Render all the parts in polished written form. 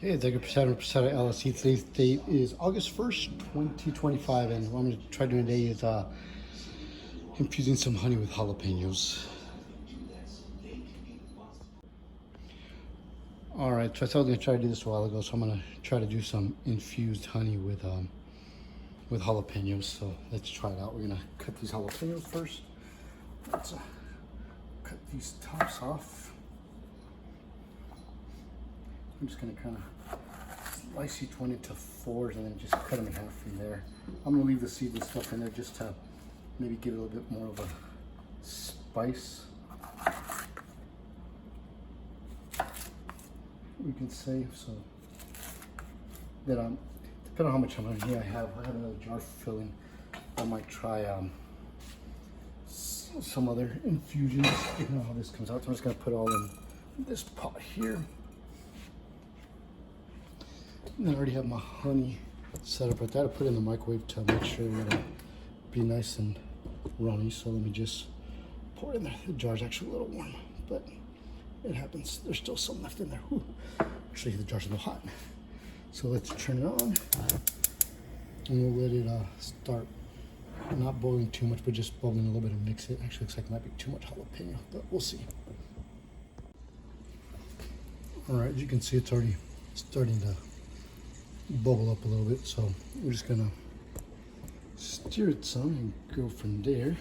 Hey, thank you for LLC. Today's date is August 1st, 2025, and what I'm going to try doing today is infusing some honey with jalapenos. Alright, so I thought I was going to try to do this a while ago, so I'm going to try to do some infused honey with jalapenos. So let's try it out. We're going to cut these jalapenos first. Let's cut these tops off. I'm just going to kind of slice each one into fours and then just cut them in half from there. I'm going to leave the seeds and stuff in there just to maybe give it a little bit more of a spice, we can say. So that depending on how much honey I have another jar filling. I might try some other infusions, depending on how this comes out. So I'm just going to put it all in this pot here. And I already have my honey set up right there. I put it in the microwave to make sure it'll be nice and runny. So let me just pour it in there. The jar's actually a little warm, but it happens. There's still some left in there. Whew. Actually, the jar's a little hot. So let's turn it on, and we'll let it start not boiling too much, but just bubbling a little bit and mix it. Actually, looks like it might be too much jalapeno, but we'll see. All right, as you can see, it's already starting to bubble up a little bit, so we're just gonna stir it some and go from there.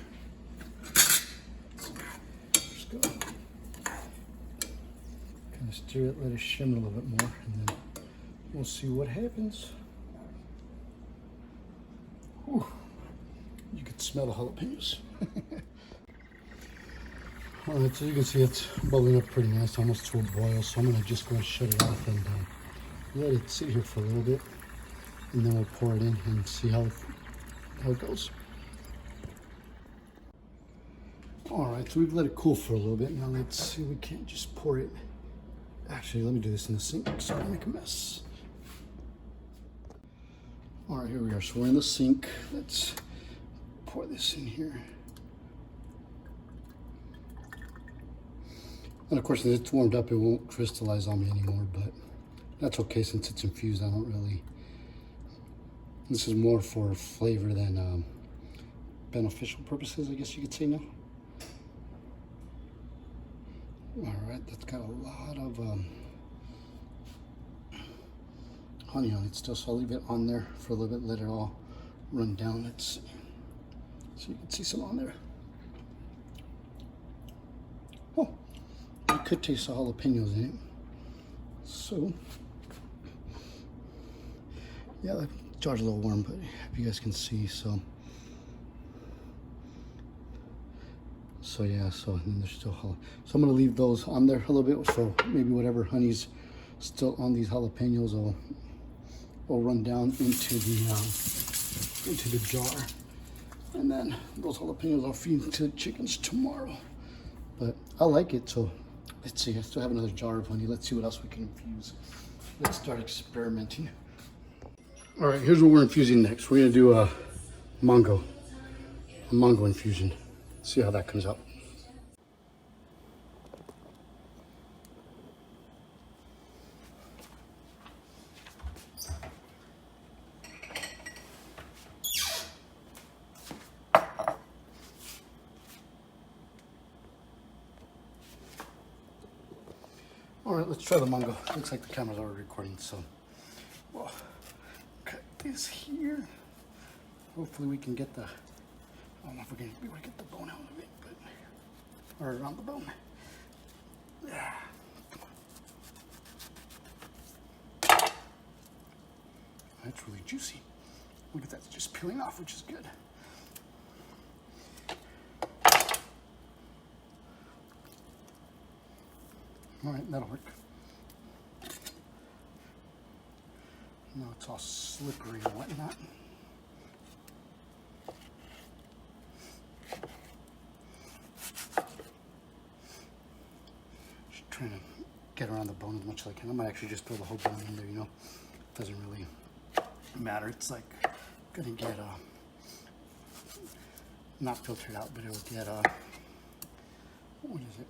Just gonna kind of stir it, let it shimmer a little bit more, and then we'll see what happens. Whew. You can smell the jalapenos. All right, so you can see it's bubbling up pretty nice, almost to a boil. So I'm gonna just go and shut it off and let it sit here for a little bit, and then we'll pour it in and see how it goes. All right, so we've let it cool for a little bit. Now let's see, we can't just pour it. Actually, let me do this in the sink so I don't make a mess. All right, here we are. So we're in the sink. Let's pour this in here. And of course, as it's warmed up, it won't crystallize on me anymore, but that's okay since it's infused. I don't really, this is more for flavor than beneficial purposes, I guess you could say now. All right, that's got a lot of honey on it still, so I'll leave it on there for a little bit, let it all run down. Let's see. So you can see some on there. Oh, you could taste the jalapenos in it. So, yeah, the jar's a little warm, but if you guys can see, so yeah, so then there's still so I'm gonna leave those on there a little bit, so maybe whatever honey's still on these jalapenos will run down into the jar, and then those jalapenos I'll feed to the chickens tomorrow. But I like it, so let's see. I still have another jar of honey. Let's see what else we can infuse. Let's start experimenting. All right, here's what we're infusing next. We're gonna do a mango infusion. See how that comes out. All right, let's try the mango. Looks like the camera's already recording, so we'll cut this here. Hopefully we can get the, I don't know if we're gonna be able to get the bone out of it, but, or around the bone. Yeah. That's really juicy. Look at that, it's just peeling off, which is good. All right, that'll work. Now it's all slippery and whatnot. Just trying to get around the bone as much as I can. I might actually just throw the whole bone in there, you know. It doesn't really matter. It's like gonna get not filtered out, but it'll get what is it?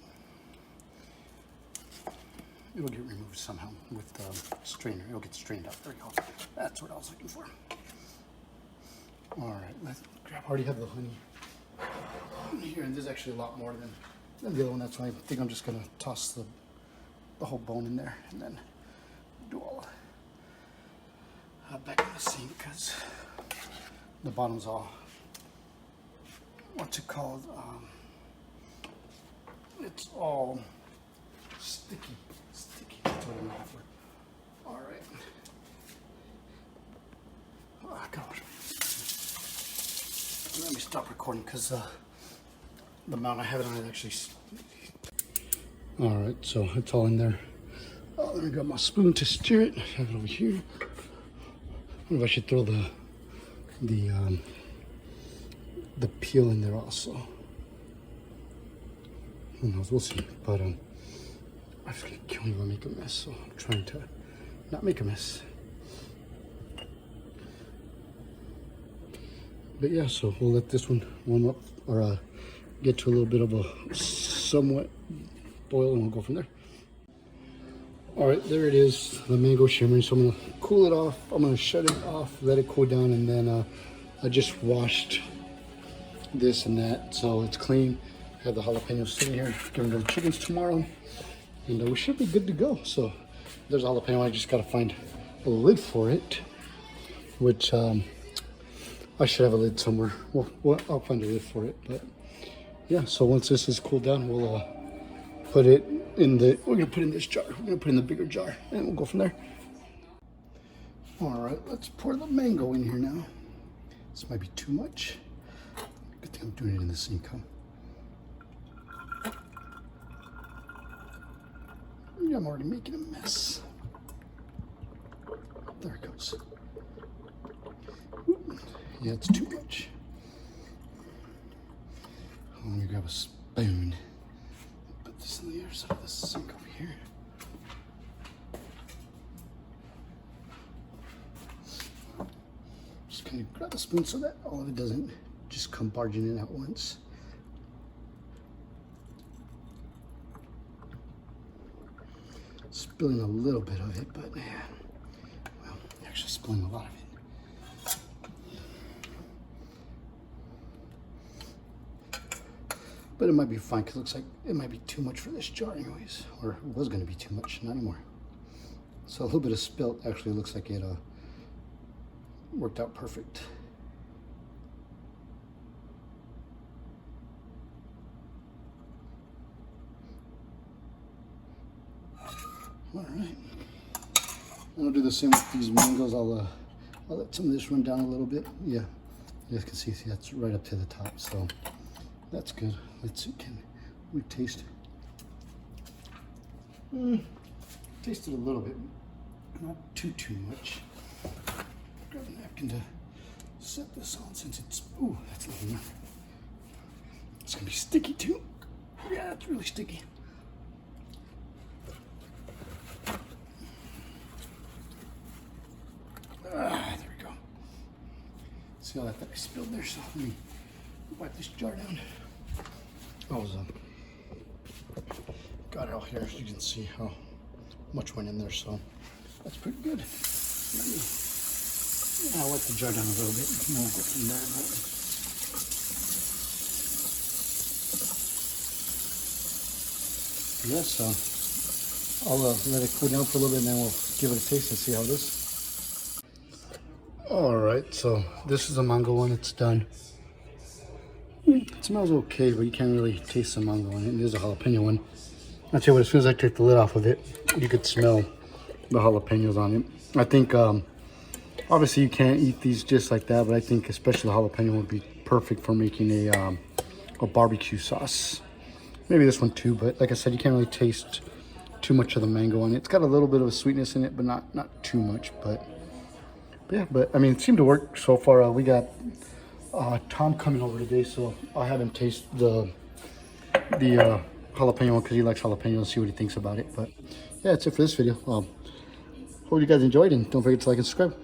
it'll get removed somehow with the strainer. It'll get strained out. There we go. That's what I was looking for. All right, let's grab. I already have the honey here, and there's actually a lot more than the other one. That's why I think I'm just gonna toss the whole bone in there and then do all back in the sink, because the bottom's all, what's it called? It's all sticky. That's what I'm looking for. All right. Oh gosh. Let me stop recording because the amount I have it on it actually. All right, so it's all in there. Oh, let me grab my spoon to stir it. I have it over here. I wonder if I should throw the peel in there also. Who knows? We'll see. But I can't even make a mess, so I'm trying to not make a mess. But yeah, so we'll let this one warm up or get to a little bit of a somewhat boil, and we'll go from there. All right, there it is, the mango shimmering. So I'm gonna cool it off. I'm gonna shut it off, let it cool down, and then I just washed this and that, so it's clean. I have the jalapenos sitting here, giving to the chickens tomorrow, and we should be good to go. So there's a jalapeno. I just gotta find a lid for it, which I should have a lid somewhere. Well, I'll find a lid for it. But yeah, so once this is cooled down, we'll put it in the. We're gonna put it in this jar. We're gonna put it in the bigger jar, and we'll go from there. All right, let's pour the mango in here now. This might be too much. Good thing I'm doing it in the sink, huh? Yeah, I'm already making a mess. There it goes. Yeah, it's too much. Let me grab a spoon. Put this in the other side of the sink over here. Just gonna grab a spoon so that all of it doesn't just come barging in at once. Spilling a little bit of it, but well, actually spilling a lot of it. But it might be fine, because it looks like it might be too much for this jar anyways. Or it was going to be too much, not anymore. So a little bit of spilt actually looks like it worked out perfect. All right. I'm going to do the same with these mangoes. I'll let some of this run down a little bit. Yeah, you guys can see that's right up to the top, so that's good. Let's see, can we taste? Taste it a little bit, not too much. Grab a napkin to set this on since it's, ooh, that's not enough. It's gonna be sticky too. Yeah, it's really sticky. There we go. See all that I spilled there, so let me wipe this jar down. Oh, got it all here, so you can see how much went in there, so that's pretty good. I'll wipe the jar down a little bit, and we'll go from there. Yeah, so I'll let it cool down for a little bit, and then we'll give it a taste and see how it is. All right, so this is a mango one. It's done. It smells okay, but you can't really taste the mango in it. It is a jalapeno one. I'll tell you what, as soon as I take the lid off of it, you could smell the jalapenos on it. I think, obviously you can't eat these just like that, but I think especially the jalapeno would be perfect for making a barbecue sauce. Maybe this one too, but like I said, you can't really taste too much of the mango on it. It's got a little bit of a sweetness in it, but not too much. But yeah, but I mean, it seemed to work so far. We got Tom coming over today, so I'll have him taste the jalapeno one because he likes jalapeno and see what he thinks about it. But yeah, that's it for this video. Hope you guys enjoyed, and don't forget to like and subscribe.